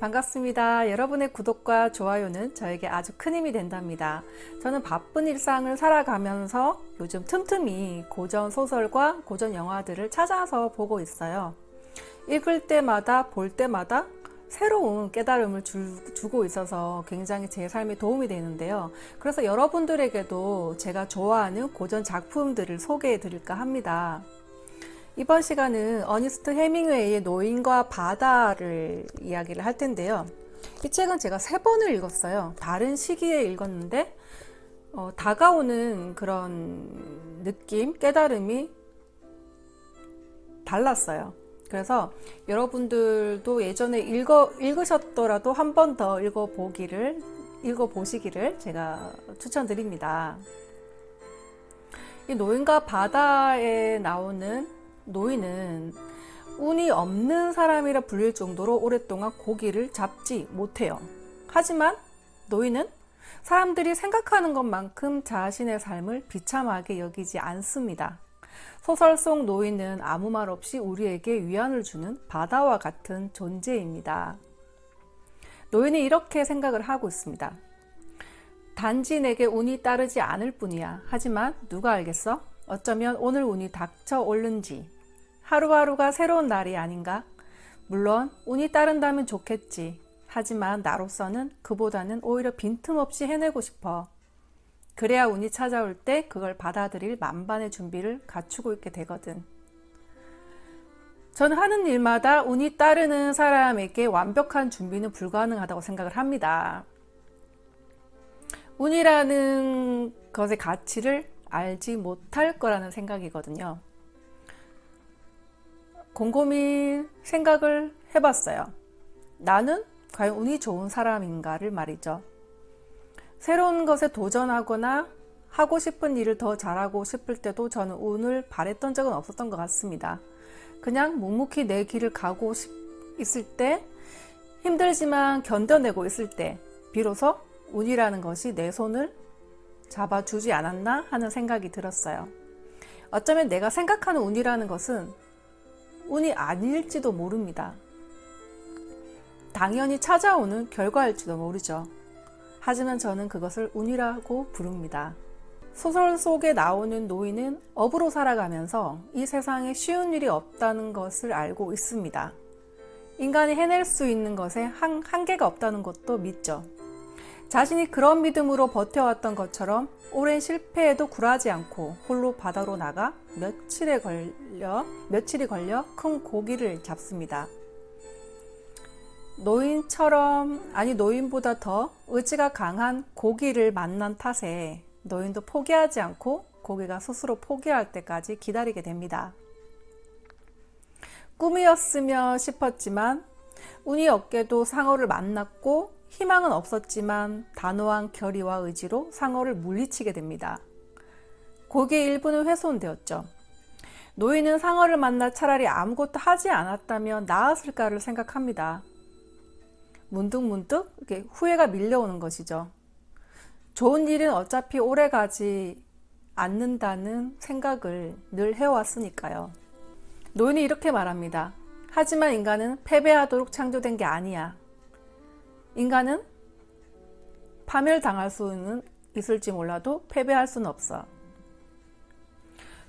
반갑습니다. 여러분의 구독과 좋아요는 저에게 아주 큰 힘이 된답니다. 저는 바쁜 일상을 살아가면서 요즘 틈틈이 고전 소설과 고전 영화들을 찾아서 보고 있어요. 읽을 때마다 볼 때마다 새로운 깨달음을 주고 있어서 굉장히 제 삶에 도움이 되는데요. 그래서 여러분들에게도 제가 좋아하는 고전 작품들을 소개해 드릴까 합니다. 이번 시간은 어니스트 해밍웨이의 노인과 바다를 이야기를 할 텐데요. 이 책은 제가 3번을 읽었어요. 다른 시기에 읽었는데 다가오는 그런 느낌, 깨달음이 달랐어요. 그래서 여러분들도 예전에 읽으셨더라도 한 번 더 읽어보시기를 제가 추천드립니다. 이 노인과 바다에 나오는 노인은 운이 없는 사람이라 불릴 정도로 오랫동안 고기를 잡지 못해요. 하지만 노인은 사람들이 생각하는 것만큼 자신의 삶을 비참하게 여기지 않습니다. 소설 속 노인은 아무 말 없이 우리에게 위안을 주는 바다와 같은 존재입니다. 노인이 이렇게 생각을 하고 있습니다. 단지 내게 운이 따르지 않을 뿐이야. 하지만 누가 알겠어? 어쩌면 오늘 운이 닥쳐 올는지. 하루하루가 새로운 날이 아닌가? 물론 운이 따른다면 좋겠지. 하지만 나로서는 그보다는 오히려 빈틈없이 해내고 싶어. 그래야 운이 찾아올 때 그걸 받아들일 만반의 준비를 갖추고 있게 되거든. 저는 하는 일마다 운이 따르는 사람에게 완벽한 준비는 불가능하다고 생각을 합니다. 운이라는 것의 가치를 알지 못할 거라는 생각이거든요. 곰곰이 생각을 해봤어요. 나는 과연 운이 좋은 사람인가를 말이죠. 새로운 것에 도전하거나 하고 싶은 일을 더 잘하고 싶을 때도 저는 운을 바랬던 적은 없었던 것 같습니다. 그냥 묵묵히 내 길을 가고 있을 때, 힘들지만 견뎌내고 있을 때 비로소 운이라는 것이 내 손을 잡아주지 않았나 하는 생각이 들었어요. 어쩌면 내가 생각하는 운이라는 것은 운이 아닐지도 모릅니다. 당연히 찾아오는 결과일지도 모르죠. 하지만 저는 그것을 운이라고 부릅니다. 소설 속에 나오는 노인은 업으로 살아가면서 이 세상에 쉬운 일이 없다는 것을 알고 있습니다. 인간이 해낼 수 있는 것에 한계가 없다는 것도 믿죠. 자신이 그런 믿음으로 버텨왔던 것처럼 오랜 실패에도 굴하지 않고 홀로 바다로 나가 며칠이 걸려 큰 고기를 잡습니다. 노인보다 더 의지가 강한 고기를 만난 탓에 노인도 포기하지 않고 고기가 스스로 포기할 때까지 기다리게 됩니다. 꿈이었으며 싶었지만 운이 없게도 상어를 만났고 희망은 없었지만 단호한 결의와 의지로 상어를 물리치게 됩니다. 고기의 일부는 훼손되었죠. 노인은 상어를 만나 차라리 아무것도 하지 않았다면 나았을까를 생각합니다. 문득문득 이렇게 후회가 밀려오는 것이죠. 좋은 일은 어차피 오래가지 않는다는 생각을 늘 해왔으니까요. 노인이 이렇게 말합니다. 하지만 인간은 패배하도록 창조된 게 아니야. 인간은 파멸당할 수는 있을지 몰라도 패배할 수는 없어.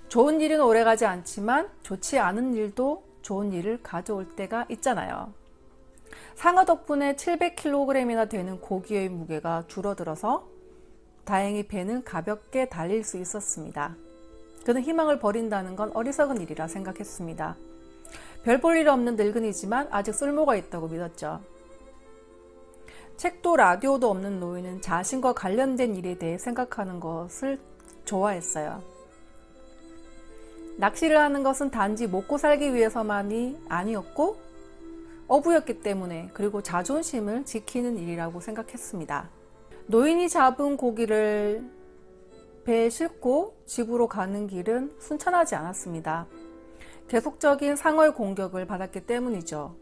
좋은 일은 오래가지 않지만 좋지 않은 일도 좋은 일을 가져올 때가 있잖아요. 상어 덕분에 700kg이나 되는 고기의 무게가 줄어들어서 다행히 배는 가볍게 달릴 수 있었습니다. 그는 희망을 버린다는 건 어리석은 일이라 생각했습니다. 별 볼 일 없는 늙은이지만 아직 쓸모가 있다고 믿었죠. 책도 라디오도 없는 노인은 자신과 관련된 일에 대해 생각하는 것을 좋아했어요. 낚시를 하는 것은 단지 먹고 살기 위해서만이 아니었고 어부였기 때문에, 그리고 자존심을 지키는 일이라고 생각했습니다. 노인이 잡은 고기를 배에 싣고 집으로 가는 길은 순탄하지 않았습니다. 계속적인 상어의 공격을 받았기 때문이죠.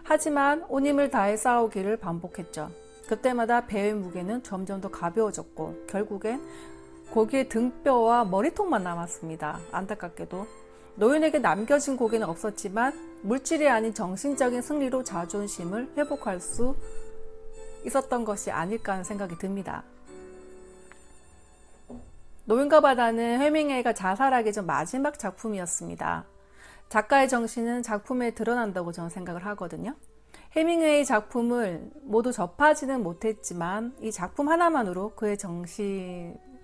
하지만 온 힘을 다해 싸우기를 반복했죠. 그때마다 배의 무게는 점점 더 가벼워졌고 결국엔 고기의 등뼈와 머리통만 남았습니다. 안타깝게도 노인에게 남겨진 고기는 없었지만 물질이 아닌 정신적인 승리로 자존심을 회복할 수 있었던 것이 아닐까 하는 생각이 듭니다. 노인과 바다는 해밍웨이가 자살하기 전 마지막 작품이었습니다. 작가의 정신은 작품에 드러난다고 저는 생각을 하거든요. 해밍웨이 작품을 모두 접하지는 못했지만 이 작품 하나만으로 그의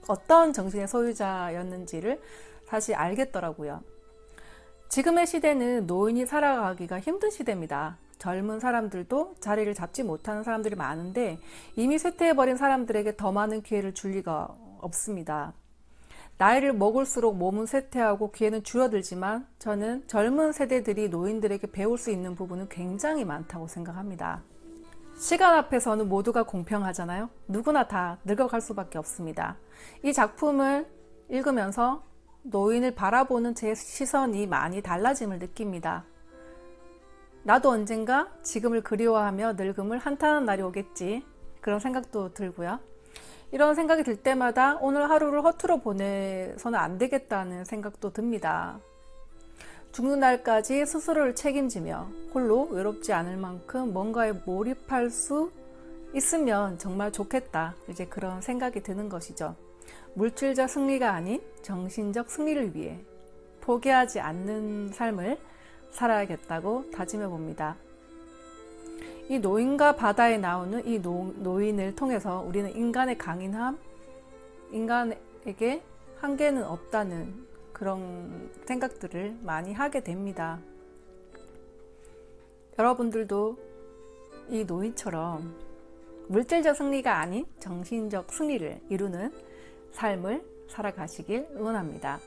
어떤 정신의 소유자였는지를 사실 알겠더라고요. 지금의 시대는 노인이 살아가기가 힘든 시대입니다. 젊은 사람들도 자리를 잡지 못하는 사람들이 많은데 이미 쇠퇴해버린 사람들에게 더 많은 기회를 줄 리가 없습니다. 나이를 먹을수록 몸은 쇠퇴하고 기회는 줄어들지만 저는 젊은 세대들이 노인들에게 배울 수 있는 부분은 굉장히 많다고 생각합니다. 시간 앞에서는 모두가 공평하잖아요. 누구나 다 늙어갈 수밖에 없습니다. 이 작품을 읽으면서 노인을 바라보는 제 시선이 많이 달라짐을 느낍니다. 나도 언젠가 지금을 그리워하며 늙음을 한탄하는 날이 오겠지. 그런 생각도 들고요. 이런 생각이 들 때마다 오늘 하루를 허투루 보내서는 안 되겠다는 생각도 듭니다. 죽는 날까지 스스로를 책임지며 홀로 외롭지 않을 만큼 뭔가에 몰입할 수 있으면 정말 좋겠다. 이제 그런 생각이 드는 것이죠. 물질적 승리가 아닌 정신적 승리를 위해 포기하지 않는 삶을 살아야겠다고 다짐해 봅니다. 이 노인과 바다에 나오는 이 노인을 통해서 우리는 인간의 강인함, 인간에게 한계는 없다는 그런 생각들을 많이 하게 됩니다. 여러분들도 이 노인처럼 물질적 승리가 아닌 정신적 승리를 이루는 삶을 살아가시길 응원합니다.